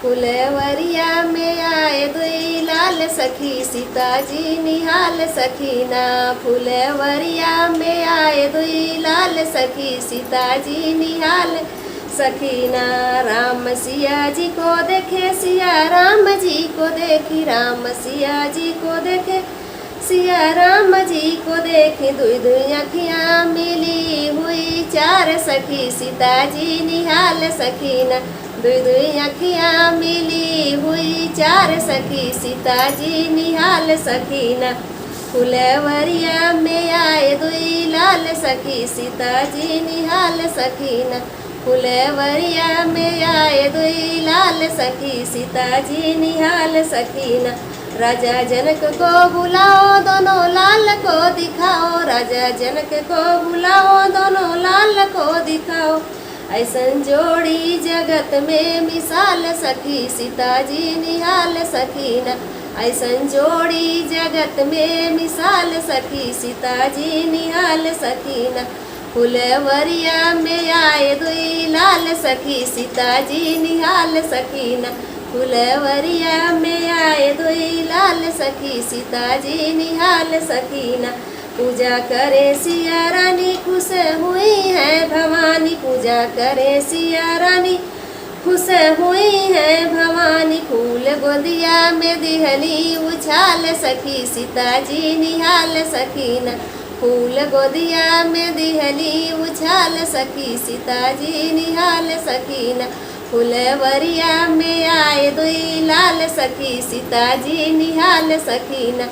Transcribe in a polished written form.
फुलवरिया में आए दुई लाल सखी सीताजी निहाल सखीना। फुलवरिया में आए दुई लाल सखी सीताजी निहाल सखीना। राम सिया जी को देखे सिया राम जी को देखी, राम सिया जी को देखे सिया राम जी को देखे। दुई दुई अखियाँ मिली हुई चार सखी सीताजी निहाल सखीना। दुई दुई अखियाँ मिली हुई चार सखी सीताजी निहाल सखीना। फुलवरिया में आए दुई लाल सखी सीताजी निहाल सखीना। फुलवरिया में आए दुई लाल सखी सीताजी निहाल सखीना। राजा जनक को बुलाओ दोनों लाल को दिखाओ, राजा जनक को बुलाओ दोनों लाल को दिखाओ। ऐसन जोड़ी जगत में मिसाल सखी सीताजी निहाल सखीना। ऐसन जोड़ी जगत में मिसाल सखी सीताजी निहाल सखीना। फुलवरिया में आए दुई लाल सखी सीताजी निहाल सखीना। फुलवरिया में आए दुई लाल सखी सीताजी निहाल सखीना। पूजा करे सिया रानी खुश हुई है भवानी, पूजा करे सिया रानी खुश हुई है भवानी। फूल गोदिया में दिहली उछाल सखी सीताजी निहाल सखीना। फूल गोदिया में दिहली उछाल सखी सीताजी निहाल सखीना। फुलवरिया में आए दुई लाल सखी सीताजी निहाल सखीना।